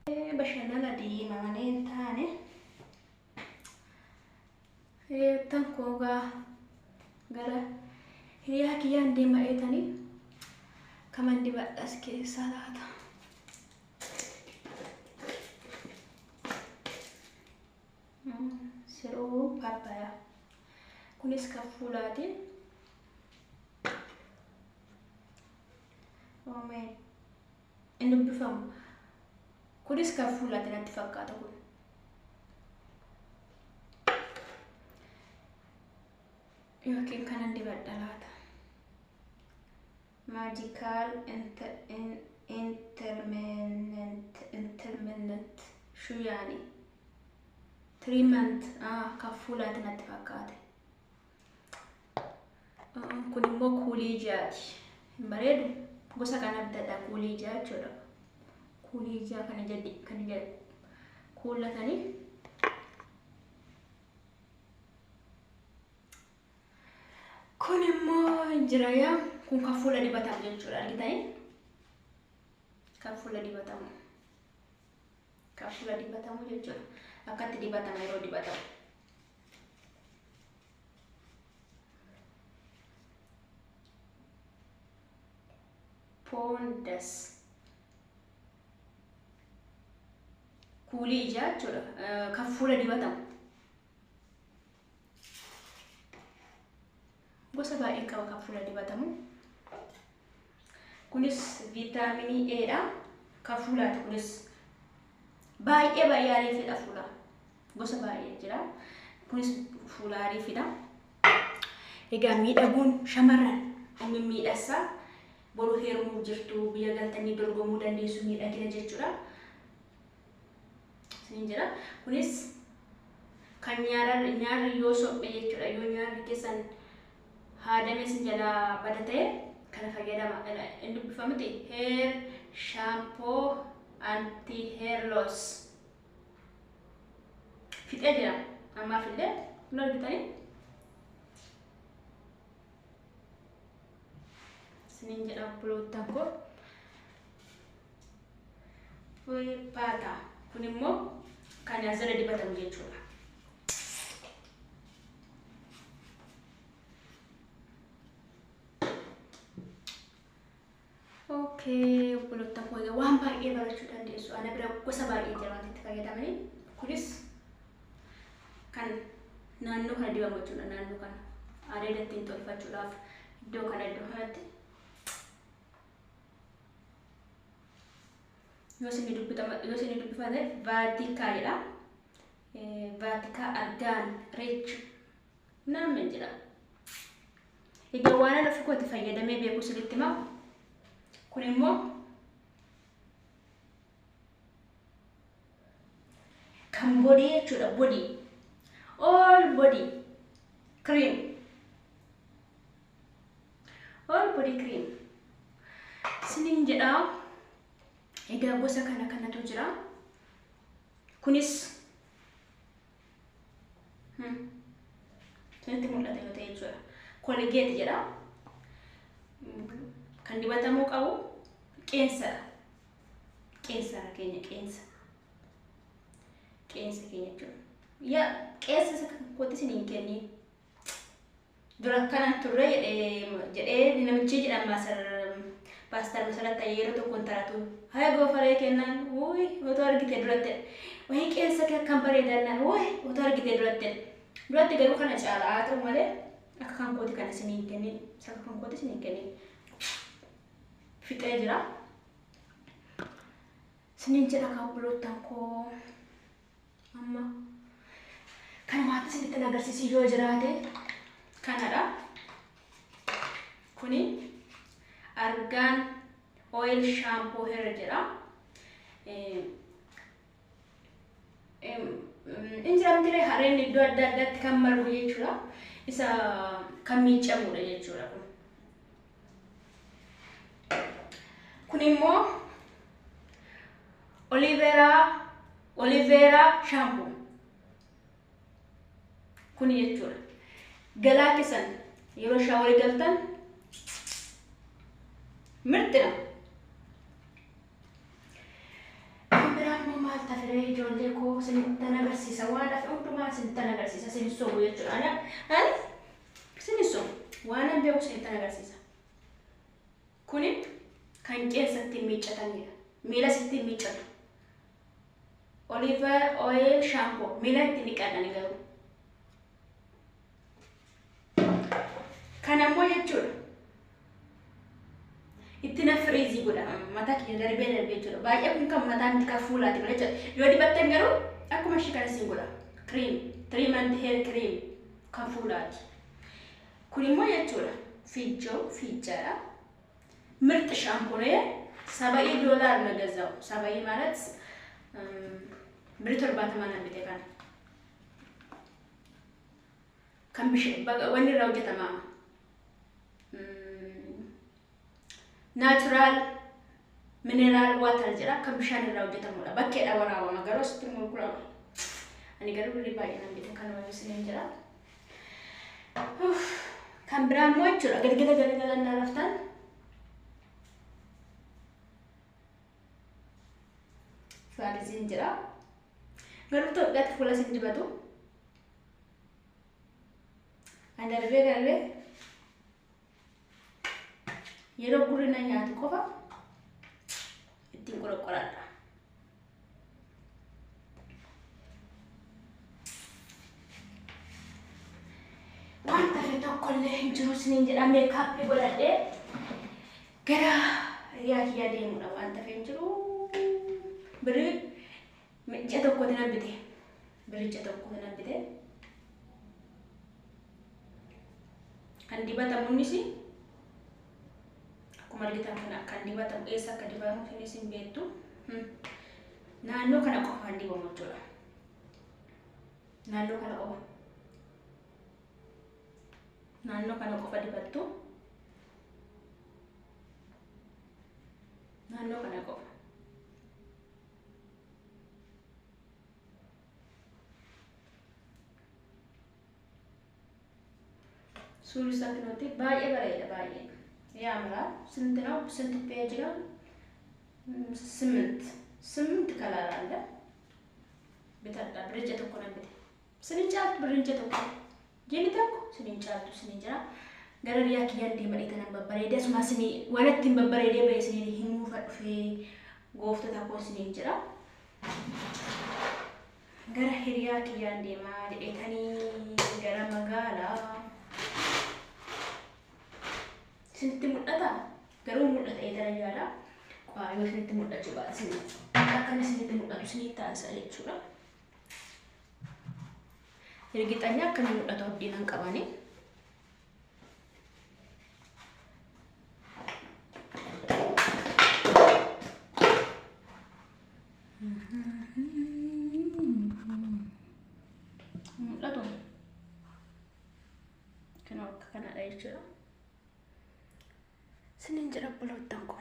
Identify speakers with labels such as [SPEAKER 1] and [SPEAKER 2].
[SPEAKER 1] bashannana deemamanii taane tan koogaa gara hiriyaa kiyyaan deema eetanii kaman dibadhas keessaa laata. Siroo paappayaa kunis kan fuulaati. Inni bifamu kunis kan fuulaati natti fakkaata kun. Yookiin kanan dibadha laata. Magical intermittent shuyaani treatment kan fuulaati natti fakkaate. Kun immoo kuulii jaati. Bareedu gosa kana bitadha kuulii jaa jechuudha. Kuulii jaa kana jedhi kuulatanii kun immoo jirayaa kun kan fuula dibatamu jechuudha. Argitanii kan fuula dibatamu jechuudha. Akkatti dibatama yeroo dibatamu. Pondas kuulii ijaa jechuudha. Kan fuula dibatamu gosa baay'ee qaba kan fuula dibatamu. Kunis viitaaminii A dha. Kan fuulaati kunis baay'ee ariifidha fuula. Gosa baay'ee jira. Kunis fuula ariifidha. Egaa miidhaguun shamarran inni miidhagsa boru heerumuu jirtu biyya galtanii dorgomuu dandeessu miidhagina jechuudha. Isin jira. Kunis kan nyaarri yoo sophee jechuudha. Yoo nyaarri keessan haadame sin jala bada ta'e kana fayyadama. Inni bifamti hair shampoo anti hair loss. Fixee jira. Ammaaf illee kun argitanii. Sinin jedha bulootaan koo. Paata. Kun immoo kan asirra dibatamu jechuudha. Okay, bulootaan koo waan baay'ee barachuu dandeessu. Ana bira gosa baay'ee jira waan itti fayyadamanii. Kunis kan naannoo kana dibamu jechuudha. Naannoo kana areeda ittiin tolfachuudhaaf iddoo kanatti yoo isin dubbifate vaatika jedha. Vaatika argaan reechu naannoo jedha. Egaa waan ana fukooti fayyadamee beeku sirriitti maa kun immoo kan body jechuudha. Body all body cream. All body cream sinin jedha. Egaa gosa kanatu jira. Kunis sanatti mul'ata yoo ta'e jechuudha. Colgate jedha. Kan dibatamuu qabu qeensadha. Qeensa keenya jechuudha. Yaa qeensa kooti isin hin kenni. Dura kana turre jedhee namichi jedhama Pastor Masarat yeroo tokkoon taatu haya goofaree kennan otoo argite duratti wayii qeensa kan bareedannan otoo argite duratti garuu kana caala haa ta'u malee akka kan kooti kana isin hin kennin. Saka kan kooti isin hin kennin. Fixee jira. Sinin jedha kan bulootaan koo amma kan maata isinitti agarsiisu yoo jiraate kanadha. Kuni argan oil shampoo hair jedha. Injiramtire hareen iddoo adda addaatti kan margu jechuudha. Isa kan miicamudha jechuudha kun. Kun immoo Olive vera shampoo. Kun jechuudha. Galaa keessan yeroo shaaworii galtan mirtira. Biraa immoo ijoollee koo sinittan agarsiisa waan hafe hundumaa sinittan agarsiisa sinisomu jechuudha. Ani sinisomu waan an beeku sinittan agarsiisa. Kuni kan qeensatti miiccatanidha. Miila sitti miiccatu. Olive oil shampoo miila itti dhiqadhani garuu. Kan ammoo jechuudha. Itti na firiizii godha mataa kiyya darbee jechuudha. Baay'ee kun kan mataan itti kan fuulaati malee jechuudha. Yoo dibattan garuu akkuma ishee kana siin godha. Treatment hair cream kan fuulaati. Kun immoo jechuudha. Fiijaadha. ምርጥ ሻምፖ ነው። $70 ነው ገዛው። 70 ማለት ብሪቶር ባተማና ቢቴካን ከምብሽ ወንድ ነው ጀተማ ናቹራል ሚነራል ዋተር ጀራ ከምብሻን ነው ጀተማ በከዳ ወራው ነገር ውስጥ ሙልኩላ እኔ ገሩ ሊባይ ነው ቢቴካን ነው ስለንጀራ ከምብራሞች ገደገደ እናረፍታን Fare sinjira. Garuu Itoophiyaatti fuula isin dibatu. Ani darbee yeroo gurrina nyaatu qofa ittiin qoraqqoradha. Wanta fi tokkollee hin jiru isiniin jedha meekaappii godhadhee gara hiriyaa kiyyaa deemudha wanta fi hin jiru. Beri jatuh kau tidak bete, beri jatuh kau tidak bete. Kan di Batam ini sih, aku mari kita kan di Batam esa kan di Batam ini sih betu. Nano kan aku mandi bawa muncul. Nano kan aku di Batu. Nano kan aku. Sulit sakit nanti banyak banyak. Ya malah sentral sentuh pejagan sement kalah anda. Betul tak bekerja tu konan betul. Senincat bekerja tu kan. Jadi tak senincat. Gara dia kian di mana itu nambah berada semua seni. Walat tim berada berada seni hingu fi golf tu tak pun senincat. Gara hiria kian di mana jadi tani gara magala. Sinitti mul'ata garuu mul'ata eedara jaala yoo sinitti mul'achuu baate sini akkana sinitti mul'atu sinitti taasisa jechuudha. Ergixanya akka mul'atu abdiin qabani. Mul'atu kana jechuudha. Senin jara pulau tangko.